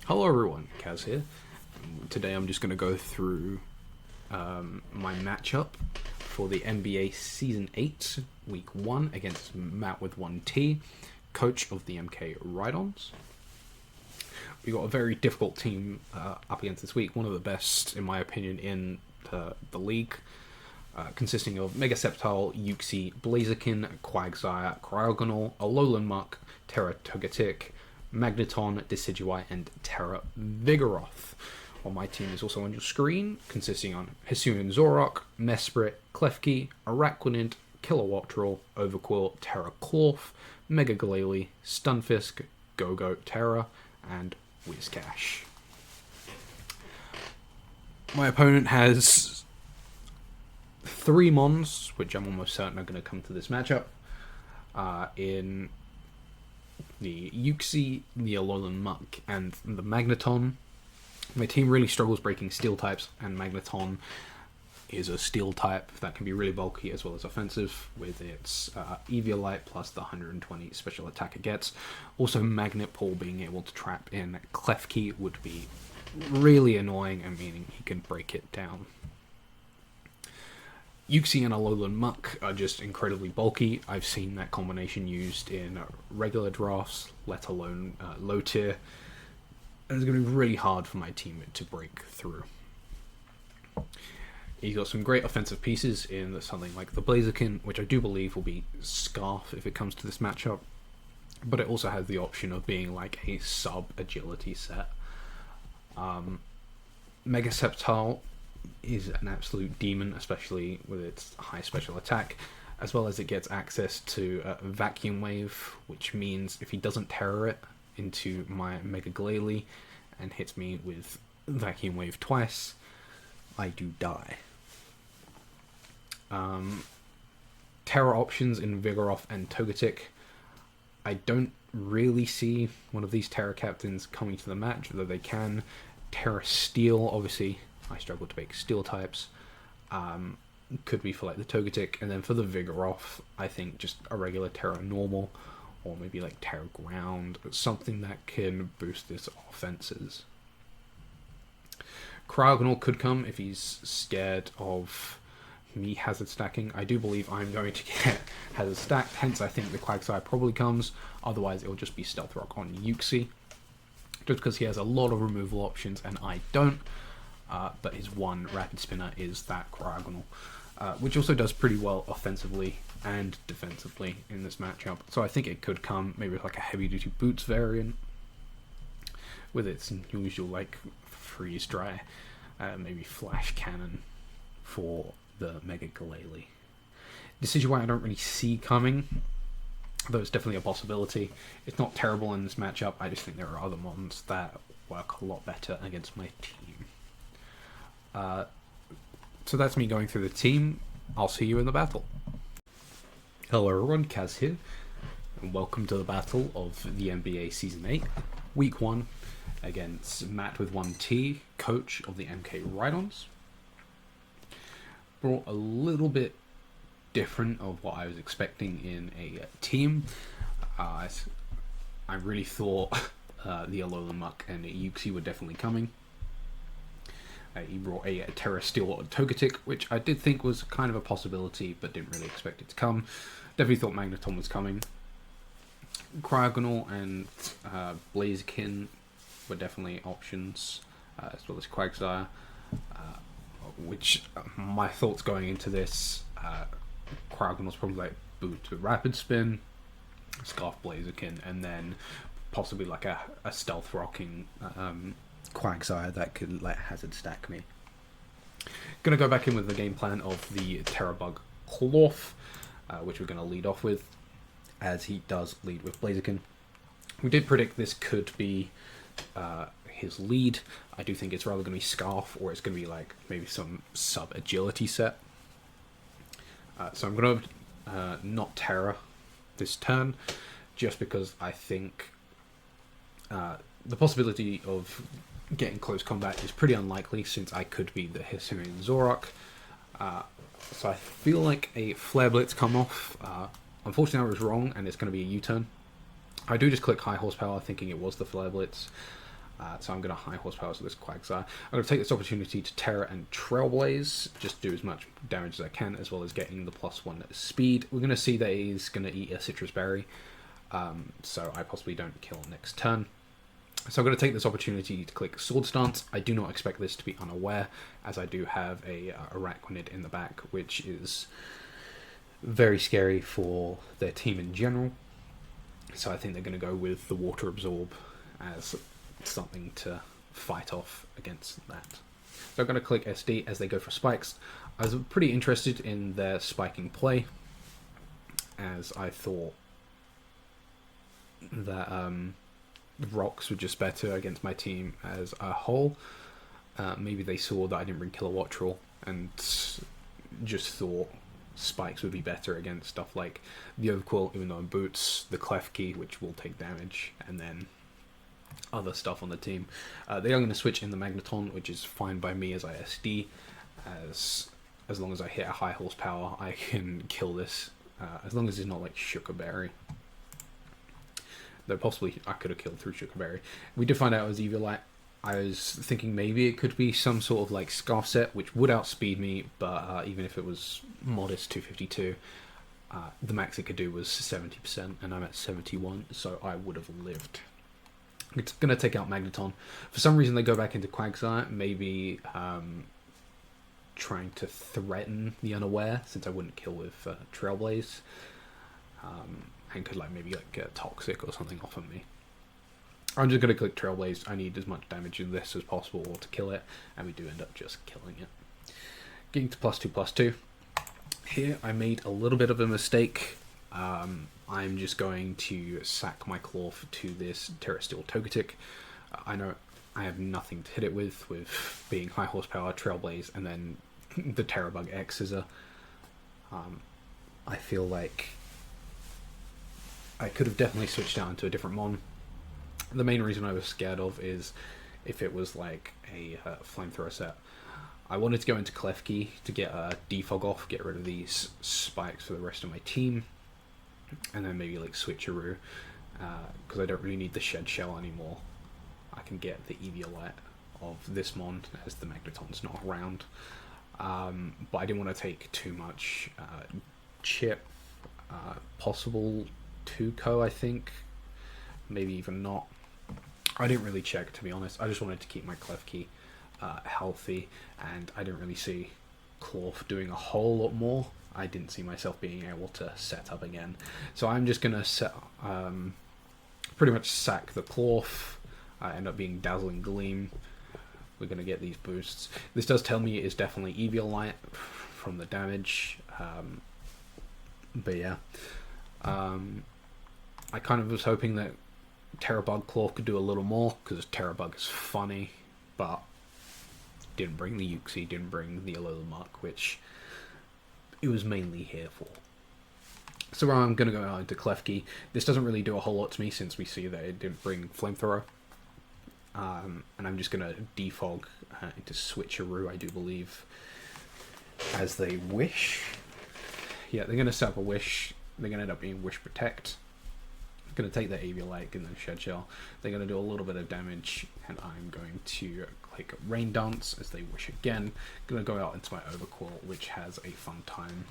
Hello everyone, Kaz here. Today I'm just going to go through my matchup for the MBA Season 8, Week 1 against Mattwithonet, coach of the MK Rhydons. We got a very difficult team up against this week, one of the best, in my opinion, in the league, consisting of Mega Sceptile, Yuxi, Blaziken, Quagsire, Cryogonal, Alolan Muck, Terra Togetic, Magneton, Decidueye, and Terra Vigoroth. While my team is also on your screen, consisting on Hisuian Zoroark, Mesprit, Klefki, Araquanid, Kilowattrel, Overqwil, Terra Clorf, Mega Glalie, Stunfisk, Go-Go Terra, and Whiscash. My opponent has 3 Mons, which I'm almost certain are going to come to this matchup, in the Yuxi, the Alolan Muck, and the Magneton. My team really struggles breaking steel types, and Magneton is a steel type that can be really bulky as well as offensive with its Eviolite plus the 120 special attack it gets. Also, Magnet Pull being able to trap in Klefki would be really annoying, and meaning he can break it down. Yuxi and Alolan Muck are just incredibly bulky. I've seen that combination used in regular drafts, let alone low tier. And it's going to be really hard for my team to break through. He's got some great offensive pieces in something like the Blaziken, which I do believe will be Scarf if it comes to this matchup. But it also has the option of being like a sub-agility set. Mega Sceptile is an absolute demon, especially with its high special attack, as well as it gets access to Vacuum Wave, which means if he doesn't terror it into my Mega Glalie and hits me with Vacuum Wave twice, I do die. Terra options in Vigoroth and Togetic. I don't really see one of these Terra captains coming to the match, though they can. Terra Steel, obviously, I struggle to make steel types. Could be for like the Togetic, and then for the Vigoroth, I think just a regular Terra Normal, or maybe like Terra Ground, something that can boost its offenses. Cryogonal could come if he's scared of me hazard stacking. I do believe I'm going to get hazard stacked, hence I think the Quagsire probably comes. Otherwise, it'll just be Stealth Rock on Yuxi, just because he has a lot of removal options and I don't. But his one Rapid Spinner is that Cryogonal, which also does pretty well offensively and defensively in this matchup. So I think it could come maybe with like a Heavy Duty Boots variant with its usual like Freeze Dry, maybe Flash Cannon for the Mega Glalie. Decidueye I don't really see coming, though it's definitely a possibility. It's not terrible in this matchup. I just think there are other mons that work a lot better against my team. So that's me going through the team. I'll see you in the battle. Hello everyone, Kaz here, and welcome to the battle of the MBA Season 8, Week 1, against Mattwithonet, coach of the MK Rhydons. Brought a little bit different of what I was expecting in a team. I really thought the Alolan Muck and Yuxi were definitely coming. He brought a Terra Steel Togetic, which I did think was kind of a possibility, but didn't really expect it to come. Definitely thought Magneton was coming. Cryogonal and Blaziken were definitely options, as well as Quagsire, which my thoughts going into this, Cryogonal's probably like boot to Rapid Spin, Scarf Blaziken, and then possibly like a Stealth Rocking Quagsire that could like hazard stack me. Gonna go back in with the game plan of the Terrabug Clorf, which we're gonna lead off with, as he does lead with Blaziken. We did predict this could be his lead. I do think it's rather gonna be Scarf, or it's gonna be like maybe some sub agility set. So I'm gonna not Terra this turn, just because I think the possibility of getting close combat is pretty unlikely, since I could be the Hisuian Zoroark. So I feel like a Flare Blitz come off. Unfortunately I was wrong, and it's going to be a U-turn. I do just click high horsepower thinking it was the Flare Blitz. So I'm going to high horsepower to this Quagsire. I'm going to take this opportunity to Terra and Trailblaze, just do as much damage as I can, as well as getting the +1 speed. We're going to see that he's going to eat a Citrus Berry, so I possibly don't kill next turn. So I'm going to take this opportunity to click Sword Stance. I do not expect this to be unaware, as I do have a Arachnid in the back, which is very scary for their team in general. So I think they're going to go with the Water Absorb as something to fight off against that. So I'm going to click SD as they go for spikes. I was pretty interested in their spiking play, as I thought that rocks were just better against my team as a whole. Maybe they saw that I didn't bring Kilowatt Roll and just thought spikes would be better against stuff like the Overquill, even though in boots, the Klefki, which will take damage, and then other stuff on the team. They are going to switch in the Magneton, which is fine by me as I SD. As long as I hit a high horsepower, I can kill this. As long as it's not like Sugarberry. Though possibly I could have killed through Sugarberry. We did find out it was Eviolite. I was thinking maybe it could be some sort of like Scarf Set, which would outspeed me, but even if it was modest 252, the max it could do was 70%, and I'm at 71, so I would have lived. It's going to take out Magneton. For some reason, they go back into Quagsire, maybe trying to threaten the Unaware, since I wouldn't kill with Trailblaze, and could like maybe like get Toxic or something off of me. I'm just going to click Trailblaze. I need as much damage in this as possible to kill it, and we do end up just killing it. Getting to +2/+2. Here, I made a little bit of a mistake. I'm just going to sack my Clorf to this Terrasteel Togetic. I know I have nothing to hit it with being high horsepower, Trailblaze, and then the Terrabug X Scissor. I feel like I could have definitely switched out into a different Mon. The main reason I was scared of is if it was like a Flamethrower set. I wanted to go into Klefki to get a defog off, get rid of these spikes for the rest of my team, and then maybe like Switcheroo, because I don't really need the Shed Shell anymore. I can get the Eviolite of this Mon as the Magneton's not around, but I didn't want to take too much chip. Possible 2-co, I think, maybe even not. I didn't really check, to be honest. I just wanted to keep my Klefki healthy, and I didn't really see Clorf doing a whole lot more. I didn't see myself being able to set up again, so I'm just gonna set pretty much sack the Clorf. I end up being Dazzling Gleam. We're gonna get these boosts. This does tell me it is definitely Eviolite from the damage, but yeah, I kind of was hoping that Terrabug Clorf could do a little more, because Terrabug is funny, but didn't bring the Uxie, didn't bring the Alolan which it was mainly here for. So I'm going to go out into Klefki. This doesn't really do a whole lot to me, since we see that it didn't bring Flamethrower. And I'm just going to defog into Switcheroo, I do believe, as they wish. Yeah, they're going to set up a Wish. They're going to end up being Wish Protect. Going to take their Eviolite and then Shed Shell. They're going to do a little bit of damage, and I'm going to click Rain Dance as they wish again. Going to go out into my Overquill, which has a fun time.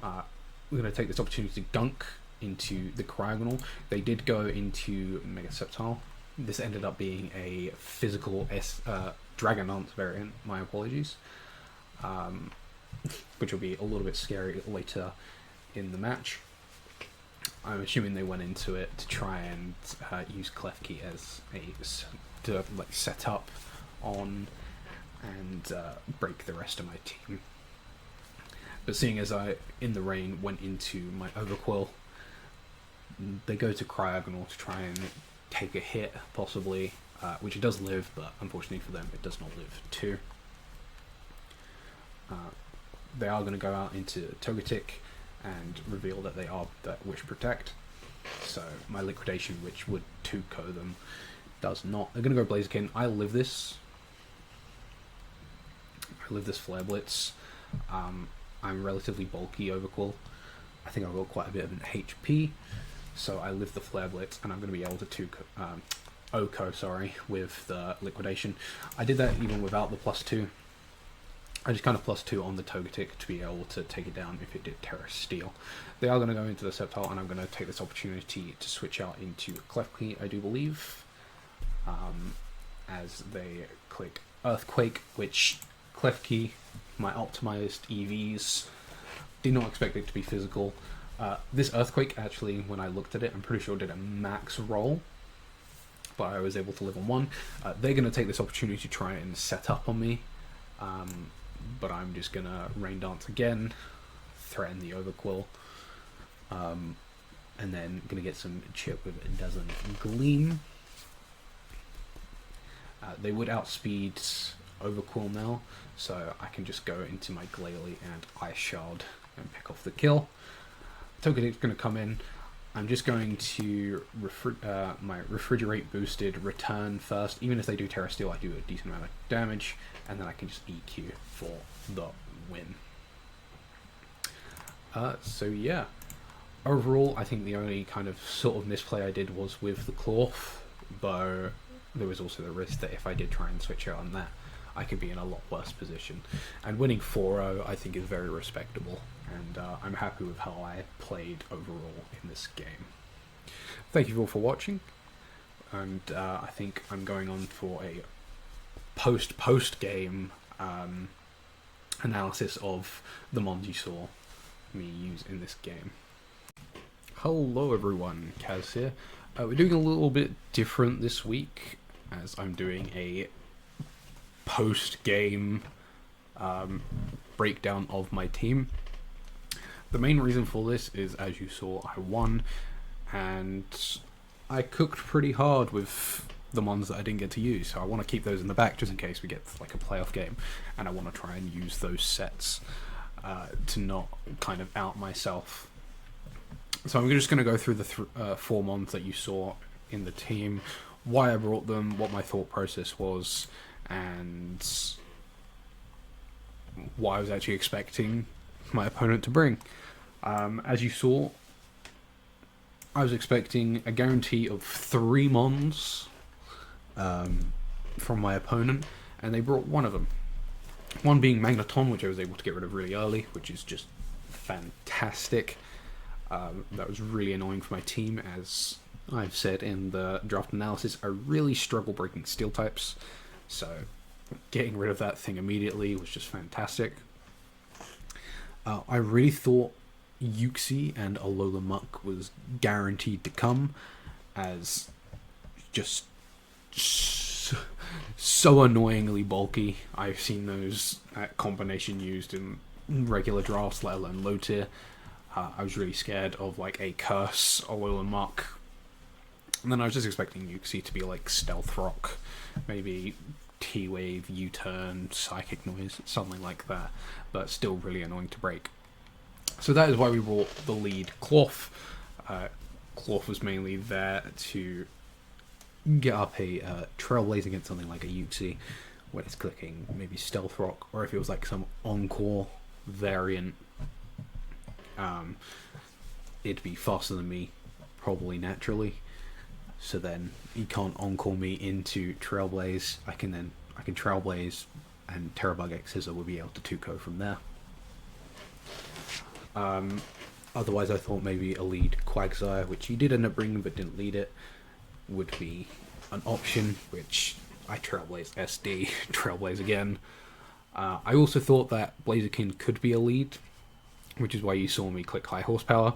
We're going to take this opportunity to gunk into the Cryogonal. They did go into Mega Sceptile. This ended up being a physical Dragon Dance variant, my apologies, which will be a little bit scary later in the match. I'm assuming they went into it to try and use Klefki as to like set up on and break the rest of my team. But seeing as I, in the rain, went into my Overquill, they go to Cryogonal to try and take a hit, possibly, which it does live, but unfortunately for them, it does not live too. They are going to go out into Togetic and reveal that they are that Wish Protect. So my Liquidation, which would 2-co them, does not. They're going to go Blaziken. I live this. I live this Flare Blitz. I'm relatively bulky Overquill. I think I've got quite a bit of an HP, so I live the Flare Blitz, and I'm going to be able to Oko, sorry, with the liquidation. I did that even without the +2. I just kind of +2 on the Togetic to be able to take it down if it did Terra Steel. They are going to go into the Sceptile, and I'm going to take this opportunity to switch out into Klefki, I do believe, as they click Earthquake, which Klefki, my optimized EVs, did not expect it to be physical. This Earthquake, actually, when I looked at it, I'm pretty sure did a max roll, but I was able to live on 1. They're going to take this opportunity to try and set up on me, but I'm just going to Rain Dance again, threaten the Overquill, and then going to get some chip with a dozen Gleam. They would outspeed Overquill now, so I can just go into my Glalie and Ice Shard and pick off the kill. Togetic's going to come in. I'm just going to my Refrigerate boosted return first. Even if they do Terra Steel, I do a decent amount of damage, and then I can just EQ for the win. So yeah, overall, I think the only kind of sort of misplay I did was with the Cloth, though there was also the risk that if I did try and switch out on that, I could be in a lot worse position. And winning 4-0, I think, is very respectable, and I'm happy with how I played overall in this game. Thank you all for watching, and I think I'm going on for a post-game analysis of the mons you saw me use in this game. Hello everyone, Kaz here. We're doing a little bit different this week, as I'm doing a post-game breakdown of my team. The main reason for this is, as you saw, I won, and I cooked pretty hard with the ones that I didn't get to use, so I want to keep those in the back just in case we get like a playoff game, and I want to try and use those sets to not kind of out myself. So I'm just going to go through the 4 mons that you saw in the team, why I brought them, what my thought process was, and what I was actually expecting my opponent to bring. As you saw, I was expecting a guarantee of 3 mons from my opponent, and they brought 1 of them. One being Magneton, which I was able to get rid of really early, which is just fantastic. That was really annoying for my team, as I've said in the draft analysis. I really struggle breaking steel types, so getting rid of that thing immediately was just fantastic. I really thought Uxie and Alola Muck was guaranteed to come, as just so annoyingly bulky. I've seen those combination used in regular drafts, let alone low tier. I was really scared of like a Curse, Alola Muck, and then I was just expecting Uxie to be like Stealth Rock, maybe T-Wave, U-Turn, Psychic Noise, something like that, but still really annoying to break. So that is why we brought the lead Cloth. Cloth was mainly there to get up a Trailblaze against something like a Uxie when it's clicking maybe Stealth Rock, or if it was like some Encore variant, it'd be faster than me, probably naturally. So then he can't Encore me into Trailblaze. I can Trailblaze, and Terrabug X Scissor will be able to 2-ko from there. Otherwise, I thought maybe a lead Quagsire, which he did end up bringing but didn't lead it, would be an option, which I Trailblaze SD, Trailblaze again. I also thought that Blaziken could be a lead, which is why you saw me click High Horsepower.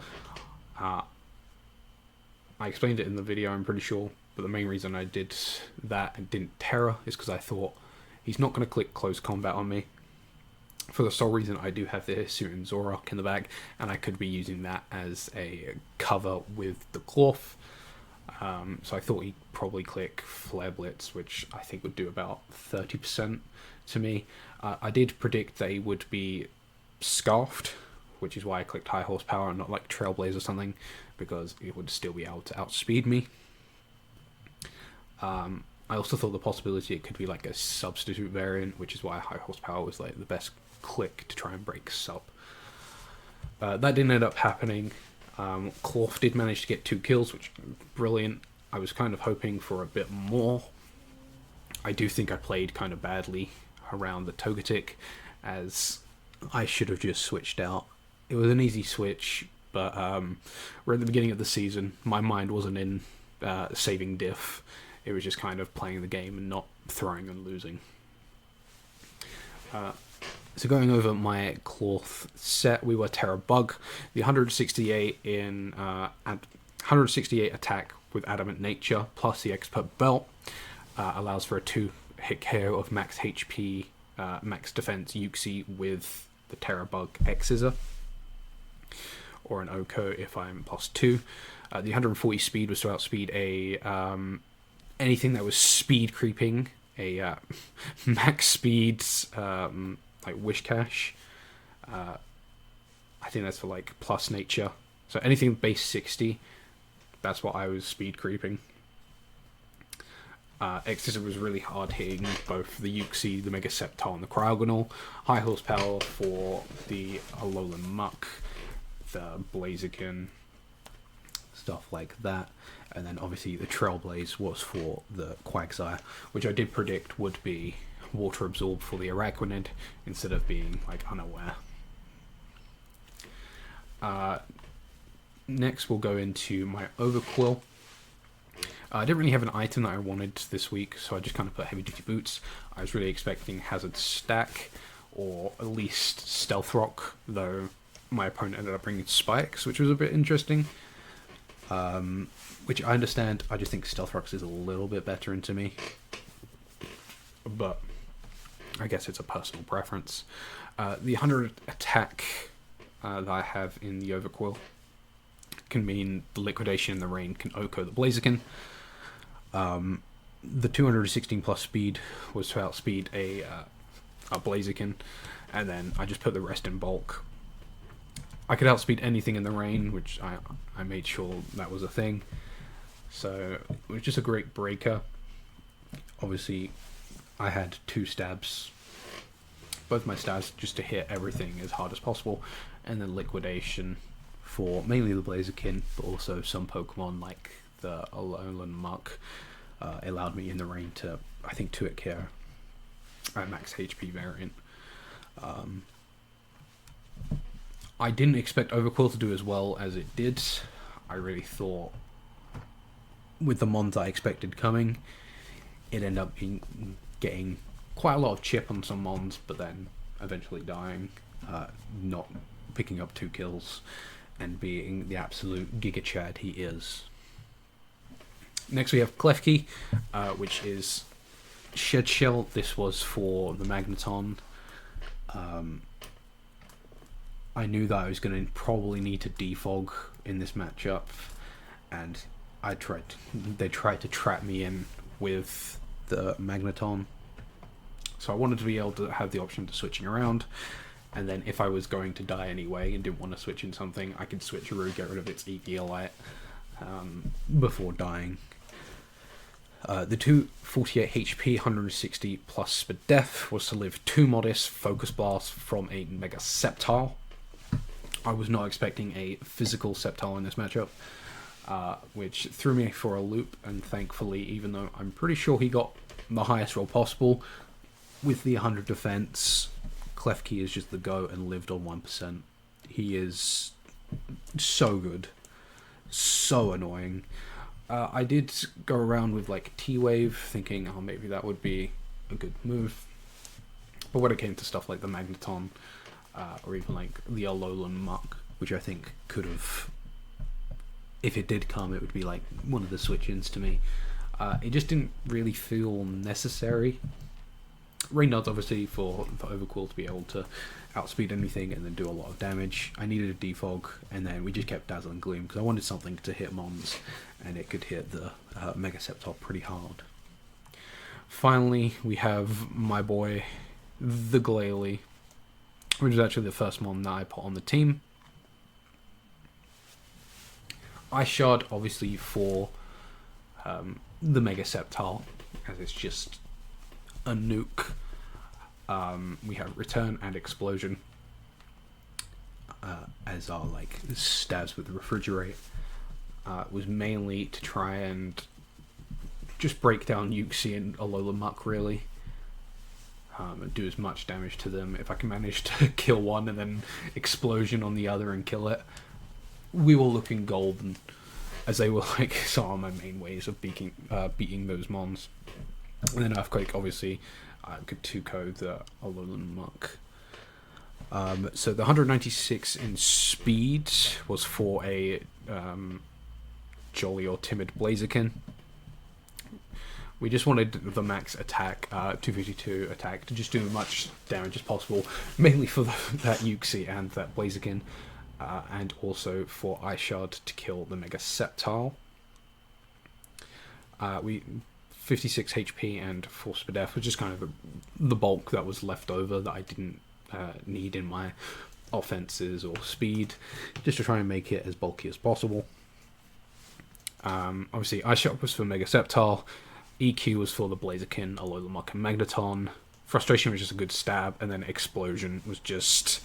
I explained it in the video, I'm pretty sure, but the main reason I did that and didn't Terra is because I thought he's not going to click Close Combat on me. For the sole reason I do have the Hirsute and Zoroark in the bag, and I could be using that as a cover with the Cloth. So I thought he'd probably click Flare Blitz, which I think would do about 30% to me. I did predict they would be Scarfed, which is why I clicked High Horsepower and not like Trailblaze or something, because it would still be able to outspeed me. I also thought the possibility it could be like a substitute variant, which is why High Horsepower was like the best click to try and break sub. That didn't end up happening. Cloth did manage to get 2 kills, which is brilliant. I was kind of hoping for a bit more. I do think I played kind of badly around the Togetic, as I should have just switched out. It was an easy switch, but we're at the beginning of the season. My mind wasn't in saving diff. It was just kind of playing the game and not throwing and losing. So going over my cloth set, we were Terra Bug, the 168 in 168 attack with Adamant Nature plus the Expert Belt allows for a 2-hit KO of max HP, max defense Uxie with the Terra Bug X Scissor, or an Oko if I'm +2. The 140 speed was to outspeed a anything that was speed creeping, a max speeds like Wish Cash. I think that's for like plus nature. So anything base 60, that's what I was speed creeping. X was really hard hitting both the Uxie, the Mega Sceptile, and the Cryogonal. High horsepower for the Alolan Muck, the Blaziken, stuff like that. And then obviously the Trailblaze was for the Quagsire, which I did predict would be water absorbed for the Araquanid instead of being like unaware. Next we'll go into my Overquill. I didn't really have an item that I wanted this week, so I just kind of put Heavy Duty Boots. I was really expecting Hazard Stack, or at least Stealth Rock, though my opponent ended up bringing Spikes, which was a bit interesting. Which I understand, I just think Stealth Rocks is a little bit better into me. But I guess it's a personal preference. The 100 attack that I have in the Overquill can mean the Liquidation in the Rain can Oko the Blaziken. The 216 plus speed was to outspeed a Blaziken, and then I just put the rest in bulk. I could outspeed anything in the rain, which I made sure that was a thing. So it was just a great breaker. Obviously, I had 2 stabs, both my stabs just to hit everything as hard as possible, and then Liquidation for mainly the Blaziken, but also some Pokemon like the Alolan Muck allowed me in the rain to, I think, 2-hit KO at max HP variant. I didn't expect Overquill to do as well as it did. I really thought, with the mons I expected coming, it ended up getting quite a lot of chip on some mons, but then eventually dying, not picking up 2 kills, and being the absolute Giga Chad he is. Next we have Klefki, which is Shed Shell. This was for the Magneton. I knew that I was going to probably need to defog in this matchup, and they tried to trap me in with the Magneton. So I wanted to be able to have the option to switching around, and then if I was going to die anyway and didn't want to switch in something, I could switch a get rid of its Eviolite before dying. The 248 HP, 160 plus for death was to live 2 modest Focus Blast from a Mega Sceptile. I was not expecting a physical Sceptile in this matchup, which threw me for a loop, and thankfully, even though I'm pretty sure he got the highest roll possible, with the 100 defense, Klefki is just the go and lived on 1%. He is so good. So annoying. I did go around with like T-Wave, thinking, oh, maybe that would be a good move. But when it came to stuff like the Magneton, or even like the Alolan Muck, which I think could have, if it did come, it would be like one of the switch-ins to me. It just didn't really feel necessary. Rhydons obviously for Overquill to be able to outspeed anything and then do a lot of damage. I needed a defog, and then we just kept Dazzling Gloom because I wanted something to hit mons, and it could hit the Mega Sceptile pretty hard. Finally, we have my boy, the Glalie, which is actually the first mon that I put on the team. I shard obviously for the Mega Sceptile, as it's just a nuke. We have Return and Explosion as our like stabs with Refrigerate. Was mainly to try and just break down Yuxi and Alola Muck, really. And do as much damage to them. If I can manage to kill one and then explosion on the other and kill it, we will look in golden, as they were like some of my main ways of beating those mons. And then Earthquake, obviously, could 2-code the Alolan Muck. So the 196 in speed was for a jolly or timid Blaziken. We just wanted the max attack, 252 attack, to just do as much damage as possible, mainly for that Yuxi and that Blaziken, and also for Ice Shard to kill the Mega Sceptile. We 56 HP and Force for Death, which is kind of the bulk that was left over that I didn't need in my offenses or speed, just to try and make it as bulky as possible. Obviously, Ice Shot was for Mega Sceptile, EQ was for the Blaziken, Alola Muck, and Magneton. Frustration was just a good stab, and then Explosion was just,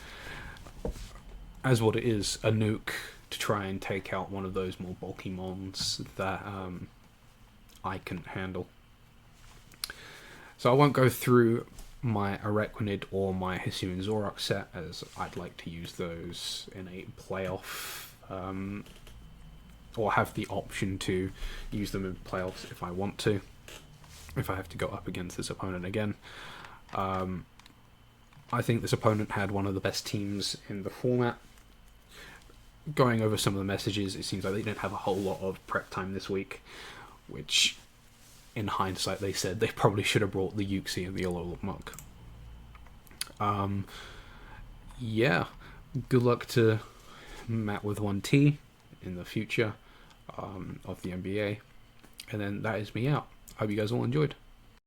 as what it is, a nuke to try and take out one of those more bulky mons that I couldn't handle. So I won't go through my Araquanid or my Hisuian Zoroark set, as I'd like to use those in a playoff, or have the option to use them in playoffs if I want to, if I have to go up against this opponent again. I think this opponent had one of the best teams in the format. Going over some of the messages, it seems like they didn't have a whole lot of prep time this week, which, in hindsight, they said they probably should have brought the Yuxi and the Alola Muck. Yeah, good luck to Mattwithonet in the future of the MBA. And then that is me out. Hope you guys all enjoyed.